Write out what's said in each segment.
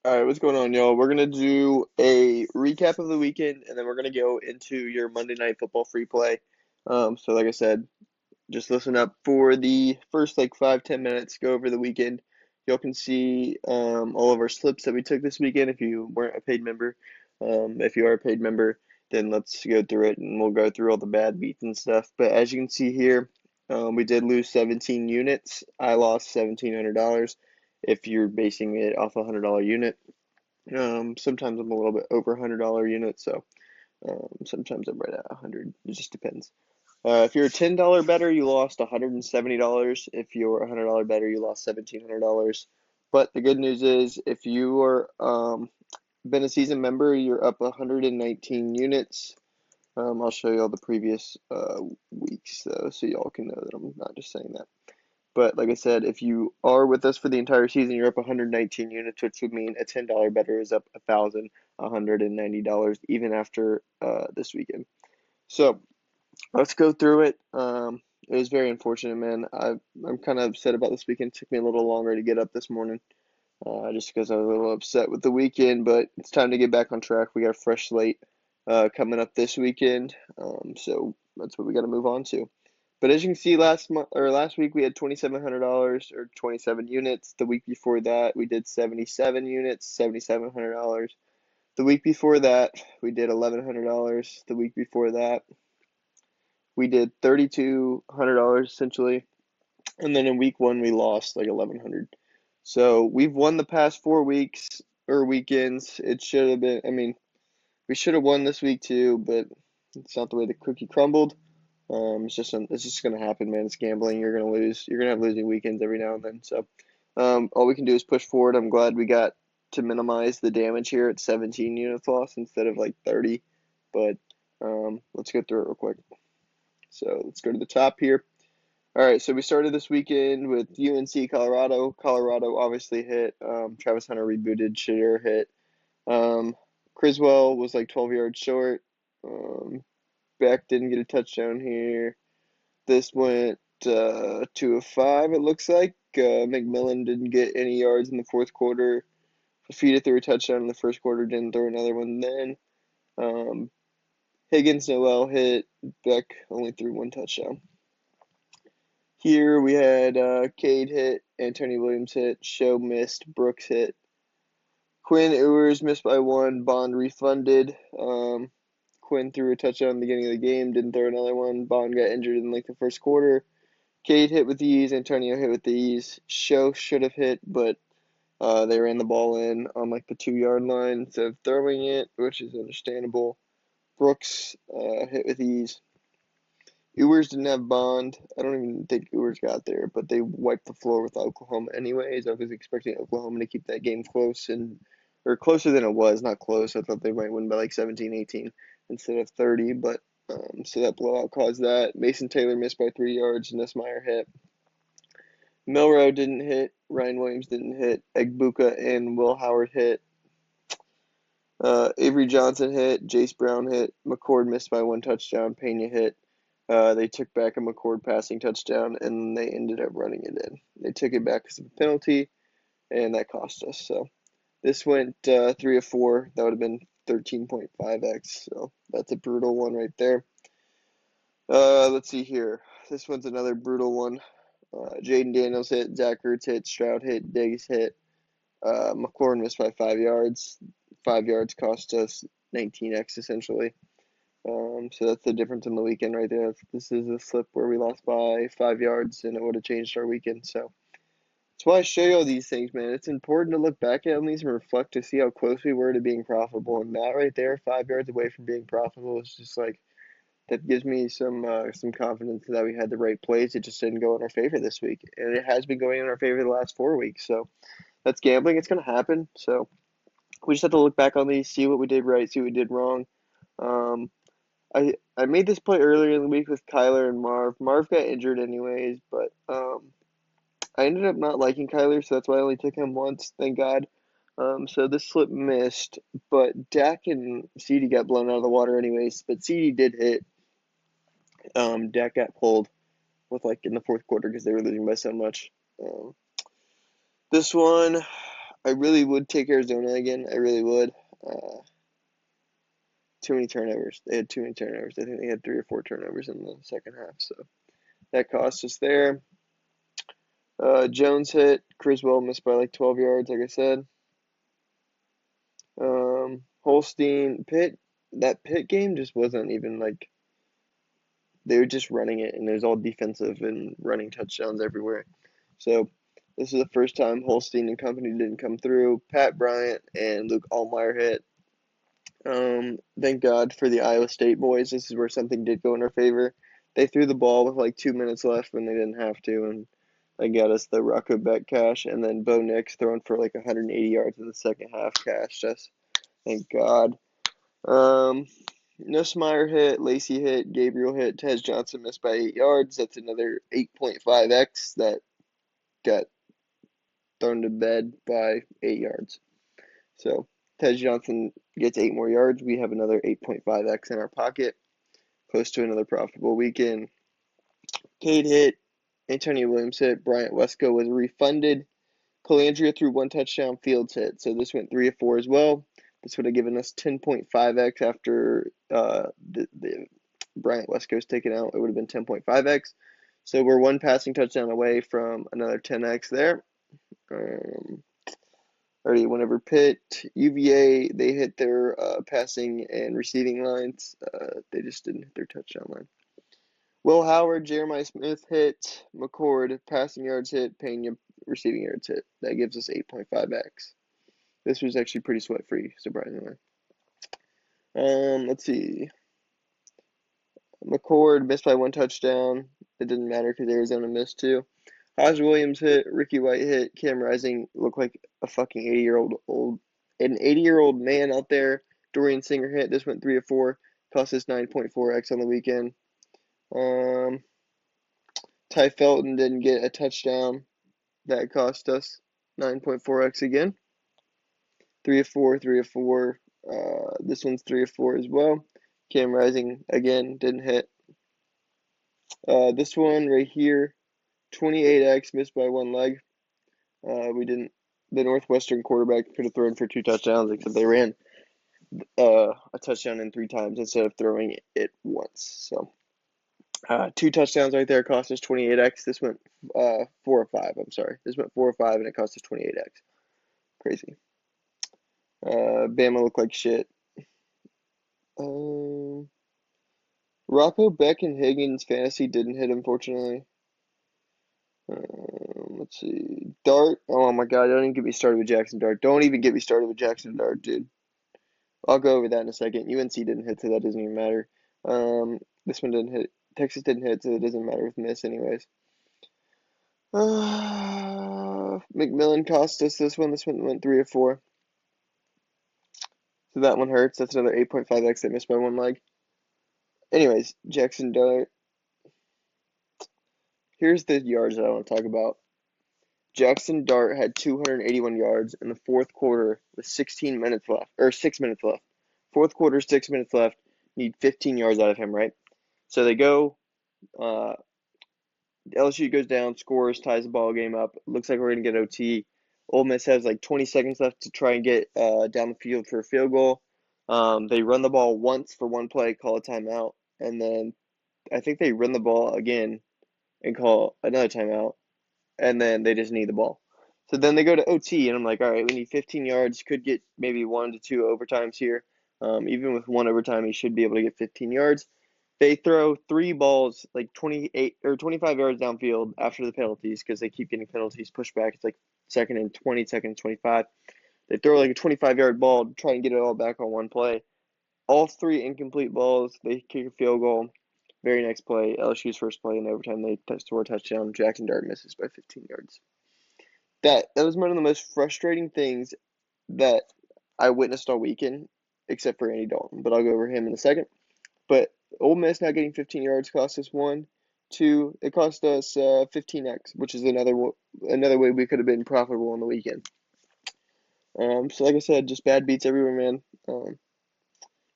All right, what's going on, y'all? We're gonna do a recap of the weekend, and then we're gonna go into your Monday Night Football free play. So like I said, just listen up for the first like 5-10 minutes. Go over the weekend. Y'all can see all of our slips that we took this weekend. If you weren't a paid member, if you are a paid member, then let's go through it, and we'll go through all the bad beats and stuff. But as you can see here, we did lose 17 units. I lost $1,700. If you're basing it off a $100 unit. Sometimes I'm a little bit over $100 unit, so sometimes I'm right at 100. It just depends. If you're a $10 better, you lost $170. If you're a $100 better, you lost $1,700. But the good news is, if you are been a season member, you're up 119 units. I'll show you all the previous weeks though, so y'all can know that I'm not just saying that. But like I said, if you are with us for the entire season, you're up 119 units, which would mean a $10 better is up $1,190 even after this weekend. So let's go through it. It was very unfortunate, man. I'm kind of upset about this weekend. It took me a little longer to get up this morning, just because I was a little upset with the weekend. But it's time to get back on track. We got a fresh slate coming up this weekend, so that's what we got to move on to. But as you can see, last week we had $2,700 or 27 units. The week before that we did 77 units, $7,700. The week before that we did $1,100. The week before that we did $3,200 essentially, and then in week one we lost like 1,100. So we've won the past 4 weeks or weekends. It should have been. I mean, we should have won this week too, but it's not the way the cookie crumbled. It's just gonna happen, man. It's gambling. You're gonna lose. You're gonna have losing weekends every now and then. So, all we can do is push forward. I'm glad we got to minimize the damage here at 17 units lost instead of like 30. But let's go through it real quick. So let's go to the top here. All right, so we started this weekend with UNC Colorado. Colorado obviously hit. Travis Hunter rebooted. Shadir hit. Criswell was like 12 yards short. Beck didn't get a touchdown here. This went 2 of 5, it looks like. McMillan didn't get any yards in the fourth quarter. Fafita threw a touchdown in the first quarter, didn't throw another one then. Um, Higgins Noel hit. Beck only threw one touchdown. Here we had Cade hit, Antonio Williams hit, Show missed, Brooks hit. Quinn Ewers missed by one, Bond refunded. Quinn threw a touchdown in the beginning of the game, didn't throw another one. Bond got injured in like the first quarter. Cade hit with ease, Antonio hit with ease. Show should have hit, but they ran the ball in on like the 2 yard line instead of throwing it, which is understandable. Brooks hit with ease. Ewers didn't have Bond. I don't even think Ewers got there, but they wiped the floor with Oklahoma anyways. I was expecting Oklahoma to keep that game close or closer than it was, not close. I thought they might win by like 17, 18 instead of 30, but so that blowout caused that. Mason Taylor missed by 3 yards. Nussmeier hit. Milrow didn't hit. Ryan Williams didn't hit. Egbuka and Will Howard hit. Avery Johnson hit. Jace Brown hit. McCord missed by one touchdown. Pena hit. They took back a McCord passing touchdown, and they ended up running it in. They took it back because of a penalty, and that cost us. So this went 3 of 4. That would have been 13.5x. So that's a brutal one right there. Let's see here. This one's another brutal one. Jaden Daniels hit. Zach Ertz hit. Stroud hit. Diggs hit. McLaurin missed by 5 yards. 5 yards cost us 19x essentially. So that's the difference in the weekend right there. This is a slip where we lost by 5 yards and it would have changed our weekend. So that's why I show you all these things, man. It's important to look back at these and reflect to see how close we were to being profitable. And that right there, 5 yards away from being profitable, is just like that gives me some confidence that we had the right plays. It just didn't go in our favor this week, and it has been going in our favor the last 4 weeks. So that's gambling. It's gonna happen. So we just have to look back on these, see what we did right, see what we did wrong. Um, I made this play earlier in the week with Kyler and Marv. Marv got injured anyways, but I ended up not liking Kyler, so that's why I only took him once, thank God. So this slip missed, but Dak and CD got blown out of the water anyways, but CD did hit. Dak got pulled with like in the fourth quarter because they were losing by so much. Um, this one, I really would take Arizona again. I really would. Too many turnovers. They had too many turnovers. I think they had 3 or 4 turnovers in the second half. So that cost us there. Jones hit. Criswell missed by like 12 yards, like I said. Holstein, Pitt. That Pitt game just wasn't even like they were just running it, and it was all defensive and running touchdowns everywhere. So this is the first time Holstein and company didn't come through. Pat Bryant and Luke Allmeyer hit. Thank God for the Iowa State boys. This is where something did go in our favor. They threw the ball with like 2 minutes left when they didn't have to, and they got us the Rocco Beck cash. And then Bo Nix throwing for like 180 yards in the second half cashed us. Thank God. Nussmeier hit, Lacey hit, Gabriel hit, Tez Johnson missed by 8 yards. That's another 8.5x that got thrown to bed by 8 yards. So Tez Johnson gets 8 more yards. We have another 8.5x in our pocket, close to another profitable weekend. Cade hit, Antonio Williams hit, Bryant Wesco was refunded. Calandria threw 1 touchdown, Fields hit. So this went 3 of 4 as well. This would have given us 10.5x after the Bryant Wesco's taken out. It would have been 10.5x. So we're 1 passing touchdown away from another 10x there. Already went over Pitt. UVA, they hit their passing and receiving lines. They just didn't hit their touchdown line. Will Howard, Jeremiah Smith hit. McCord, passing yards hit. Pena, receiving yards hit. That gives us 8.5x. This was actually pretty sweat-free, surprisingly. Let's see. McCord missed by 1 touchdown. It didn't matter because Arizona missed 2. Hodge Williams hit. Ricky White hit. Cam Rising looked like a fucking 80-year-old man out there. Dorian Singer hit. This went 3 of 4. Cost us 9.4x on the weekend. Ty Felton didn't get a touchdown. That cost us 9.4x again. 3 of 4, 3 of 4. This one's 3 of 4 as well. Cam Rising again didn't hit. This one right here, 28x missed by 1 leg. We didn't. The Northwestern quarterback could have thrown for 2 touchdowns, except they ran a touchdown in 3 times instead of throwing it once. So 2 touchdowns right there cost us 28x. This went 4 or 5. I'm sorry. This went 4 or 5, and it cost us 28x. Crazy. Bama looked like shit. Rocco Beck and Higgins fantasy didn't hit, unfortunately. Let's see. Dart. Oh my God! Don't even get me started with Jackson Dart. Don't even get me started with Jackson Dart, dude. I'll go over that in a second. UNC didn't hit, so that doesn't even matter. This one didn't hit. Texas didn't hit, so it doesn't matter with miss, anyways. McMillan cost us this one. This one went 3 or 4. So that one hurts. That's another 8.5x that missed by 1 leg. Anyways, Jackson Dart. Here's the yards that I want to talk about. Jackson Dart had 281 yards in the fourth quarter with 16 minutes left, or 6 minutes left. Fourth quarter, 6 minutes left. Need 15 yards out of him, right? So they go. LSU goes down, scores, ties the ball game up. Looks like we're gonna get OT. Ole Miss has like 20 seconds left to try and get down the field for a field goal. They run the ball once for 1 play, call a timeout, and then I think they run the ball again and call another timeout, and then they just need the ball. So then they go to OT, and I'm like, all right, we need 15 yards. Could get maybe 1 to 2 overtimes here. Even with 1 overtime, he should be able to get 15 yards. They throw 3 balls like 28 or 25 yards downfield after the penalties because they keep getting penalties pushed back. It's like 2nd and 20, 2nd and 25. They throw like a 25-yard ball to try and get it all back on 1 play. All 3 incomplete balls. They kick a field goal. Very next play, LSU's first play in overtime, they score a touchdown. Jackson Dart misses by 15 yards. That was one of the most frustrating things that I witnessed all weekend, except for Andy Dalton. But I'll go over him in a second. But Ole Miss not getting 15 yards cost us 1. 2, it cost us 15x, which is another way we could have been profitable on the weekend. So like I said, just bad beats everywhere, man.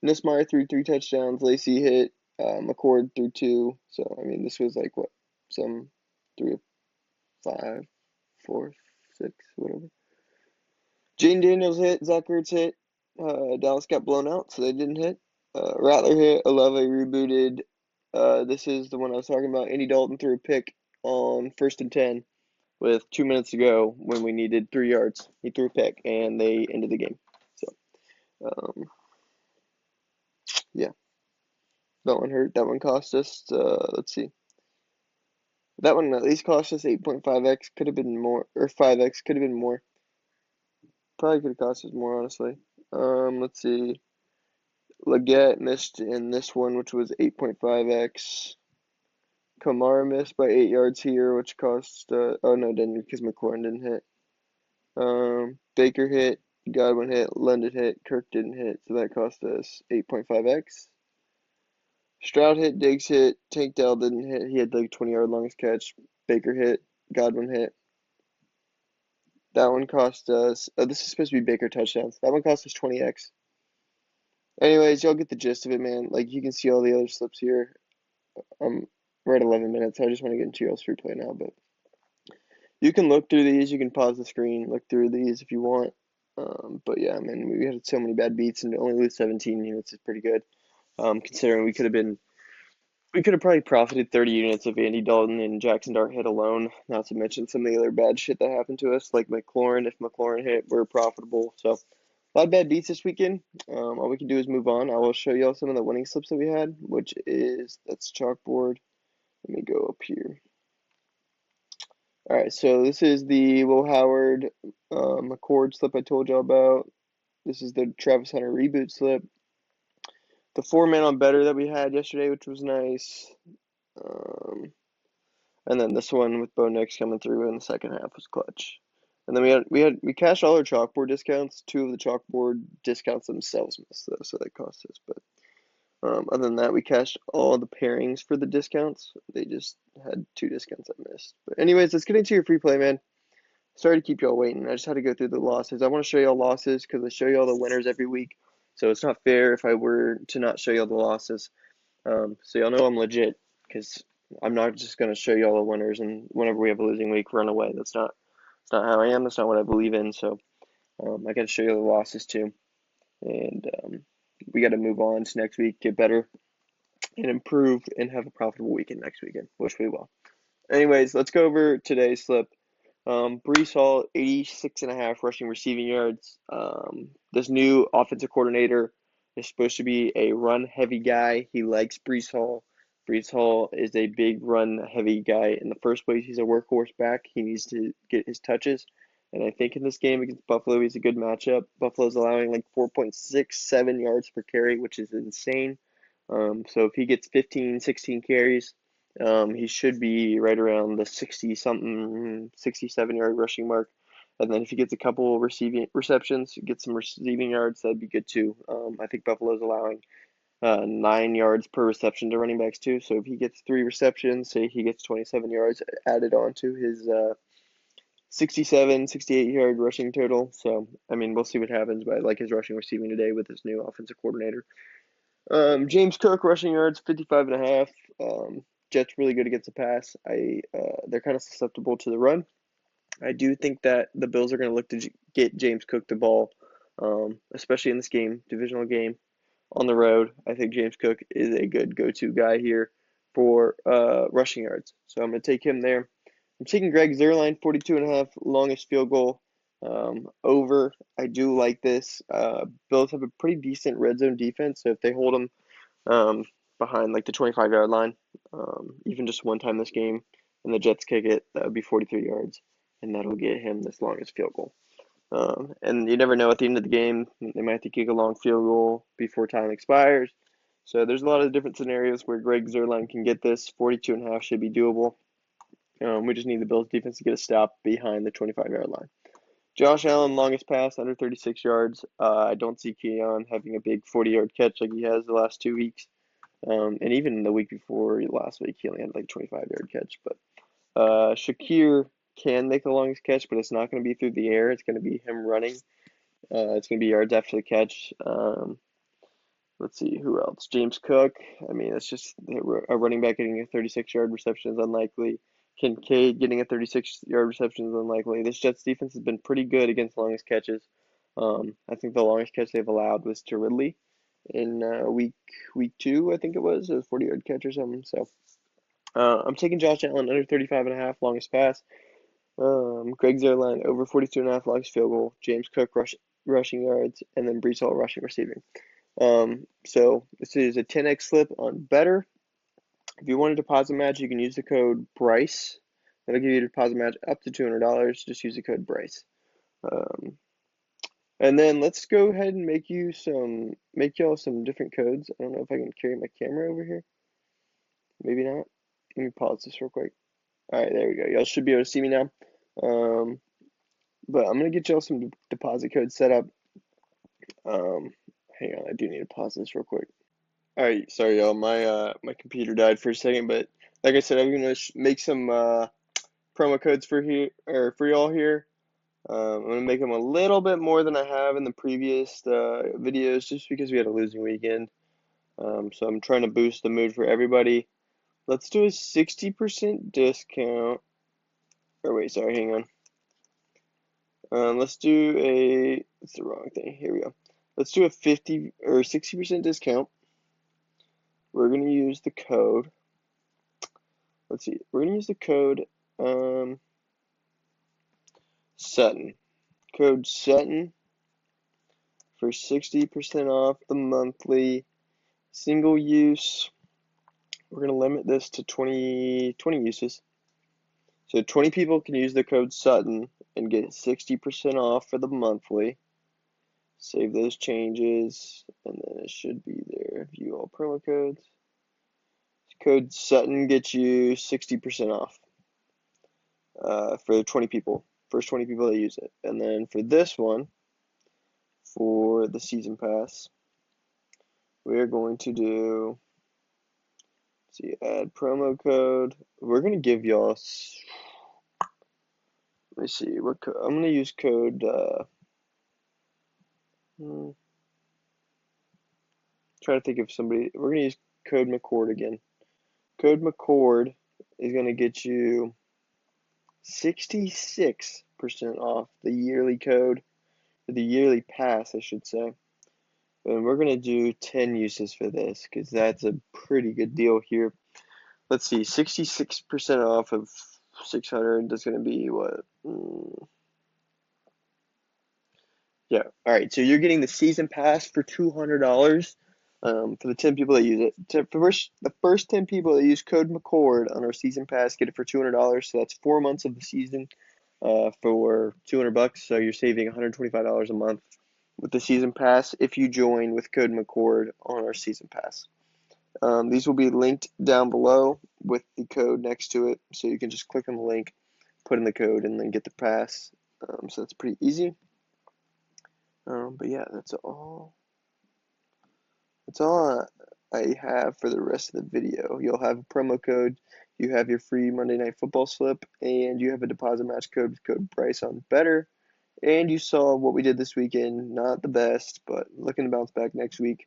Nussmeier threw 3 touchdowns. Lacey hit. McCord threw 2. So I mean, this was like what, some 3 of 5, 4, 6, whatever. Jane Daniels hit, Zach Ertz hit. Dallas got blown out, so they didn't hit. Rattler hit, Olave rebooted. This is the one I was talking about. Andy Dalton threw a pick on 1st and 10 with 2 minutes to go when we needed 3 yards. He threw a pick, and they ended the game. So, yeah, that one hurt. That one cost us, let's see. That one at least cost us 8.5x. Could have been more, or 5x. Could have been more. Probably could have cost us more, honestly. Let's see. Leggett missed in this one, which was 8.5x. Kamara missed by 8 yards here, which cost, oh no, didn't, because McLaurin didn't hit. Baker hit, Godwin hit, London hit, Kirk didn't hit, so that cost us 8.5x. Stroud hit, Diggs hit, Tank Dell didn't hit, he had like 20-yard longest catch. Baker hit, Godwin hit. That one cost us, oh, this is supposed to be Baker touchdowns. That one cost us 20x. Anyways, y'all get the gist of it, man. Like, you can see all the other slips here. We're at 11 minutes, so I just want to get into y'all's free play now, but you can look through these. You can pause the screen, look through these if you want. But yeah, man, we had so many bad beats, and to only lose 17 units is pretty good. Considering we could have probably profited 30 units if Andy Dalton and Jackson Dart hit alone. Not to mention some of the other bad shit that happened to us, like McLaurin. If McLaurin hit, we're profitable. So a lot of bad beats this weekend. All we can do is move on. I will show y'all some of the winning slips that we had, which is that's chalkboard. Let me go up here. All right, so this is the Will Howard McCord slip I told y'all about. This is the Travis Hunter reboot slip. The 4-man on better that we had yesterday, which was nice. Um, and then this one with Bo Nix coming through in the second half was clutch. And then we cashed all our chalkboard discounts. 2 of the chalkboard discounts themselves missed though, so that cost us. But other than that, we cashed all the pairings for the discounts. They just had 2 discounts I missed. But anyways, let's get into your free play, man. Sorry to keep y'all waiting. I just had to go through the losses. I want to show y'all losses because I show y'all the winners every week. So it's not fair if I were to not show y'all the losses. So y'all know I'm legit because I'm not just going to show y'all the winners and whenever we have a losing week, run away. That's not how I am. That's not what I believe in. So I got to show you the losses too. And we got to move on to next week, get better and improve and have a profitable weekend next weekend, which we will. Anyways, let's go over today's slip. Breece Hall, 86.5 rushing receiving yards. This new offensive coordinator is supposed to be a run-heavy guy. He likes Breece Hall. Breece Hall is a big run-heavy guy. In the first place, he's a workhorse back. He needs to get his touches. And I think in this game against Buffalo, he's a good matchup. Buffalo's allowing like 4.67 yards per carry, which is insane. So if he gets 15, 16 carries, he should be right around the 60 something, 67-yard rushing mark. And then if he gets a couple receiving receptions, get some receiving yards, that'd be good too. I think Buffalo's allowing 9 yards per reception to running backs too. So if he gets 3 receptions, say he gets 27 yards added on to his 67, 68-yard rushing total. So, I mean, we'll see what happens, but I like his rushing receiving today with his new offensive coordinator. James Cook rushing yards 55.5. Jets really good against the pass. They're kind of susceptible to the run. I do think that the Bills are going to look to get James Cook the ball, especially in this game, divisional game on the road. I think James Cook is a good go-to guy here for rushing yards. So I'm going to take him there. I'm taking Greg Zuerlein, 42.5, longest field goal over. I do like this. Bills have a pretty decent red zone defense, so if they hold them behind like the 25-yard line, even just one time this game, and the Jets kick it, that would be 43 yards, and that'll get him this longest field goal. And you never know at the end of the game, they might have to kick a long field goal before time expires. So there's a lot of different scenarios where Greg Zuerlein can get this. 42.5 should be doable. We just need the Bills defense to get a stop behind the 25-yard line. Josh Allen, longest pass, under 36 yards. I don't see Keon having a big 40-yard catch like he has the last 2 weeks. And even the week before last week, he only had like a 25-yard catch. But Shakir can make the longest catch, but it's not going to be through the air. It's going to be him running. It's going to be yards after the catch. Let's see, who else? James Cook. I mean, it's just a running back getting a 36-yard reception is unlikely. Kincaid getting a 36-yard reception is unlikely. This Jets defense has been pretty good against longest catches. I think the longest catch they've allowed was to Ridley in week 2, I think it was. It was 40-yard catch or something. So I'm taking Josh Allen under 35.5 longest pass. Greg Zuerlein over 42.5 longest field goal. James Cook rushing yards, and then Breece Hall rushing receiving. So this is a 10x slip on better. If you want a deposit match, you can use the code Bryce. That'll give you a deposit match up to $200. Just use the code Bryce. Um, and then let's go ahead and make y'all some different codes. I don't know if I can carry my camera over here. Maybe not. Let me pause this real quick. All right, there we go. Y'all should be able to see me now. But I'm gonna get y'all some deposit codes set up. Hang on, I do need to pause this real quick. All right, sorry y'all, my computer died for a second, but like I said, I'm gonna make some promo codes for here or for y'all here. I'm gonna make them a little bit more than I have in the previous videos, just because we had a losing weekend. So I'm trying to boost the mood for everybody. Let's do a 60% discount. Or wait, sorry, hang on. Let's do a, it's the wrong thing. Here we go. Let's do a 50 or 60% discount. We're going to use the code. Let's see. We're going to use the code Sutton. Code Sutton for 60% off the monthly single use. We're going to limit this to 20 uses. So 20 people can use the code Sutton and get 60% off for the monthly. Save those changes, and then it should be there. View all promo codes. Code Sutton gets you 60% off for 20 people. First 20 people that use it. And then for this one, for the season pass, we're going to do, let's see, add promo code. We're going to give y'all, let me see, what code, I'm going to use code, try to think of somebody, we're going to use code McCord again. Code McCord is going to get you 66% off the yearly code, or the yearly pass, I should say. And we're going to do 10 uses for this because that's a pretty good deal here. Let's see, 66% off of 600, that's going to be what? Yeah, all right, so you're getting the season pass for $200 for the 10 people that use it. The first 10 people that use code McCord on our season pass get it for $200, so that's 4 months of the season for $200, so you're saving $125 a month with the season pass if you join with code McCord on our season pass. These will be linked down below with the code next to it, so you can just click on the link, put in the code, and then get the pass. So that's pretty easy. But yeah, that's all. That's all I have for the rest of the video. You'll have a promo code, you have your free Monday Night Football slip, and you have a deposit match code with code Bryce on better. And you saw what we did this weekend. Not the best, but looking to bounce back next week.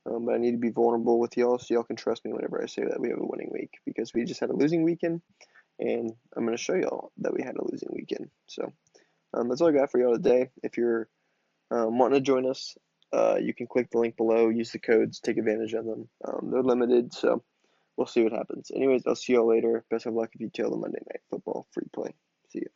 But I need to be vulnerable with y'all so y'all can trust me whenever I say that we have a winning week, because we just had a losing weekend, and I'm going to show y'all that we had a losing weekend. So that's all I got for y'all today. If you're wanting to join us, you can click the link below, use the codes, take advantage of them. They're limited, so we'll see what happens. Anyways, I'll see y'all later. Best of luck if you tail the Monday Night Football free play. See you.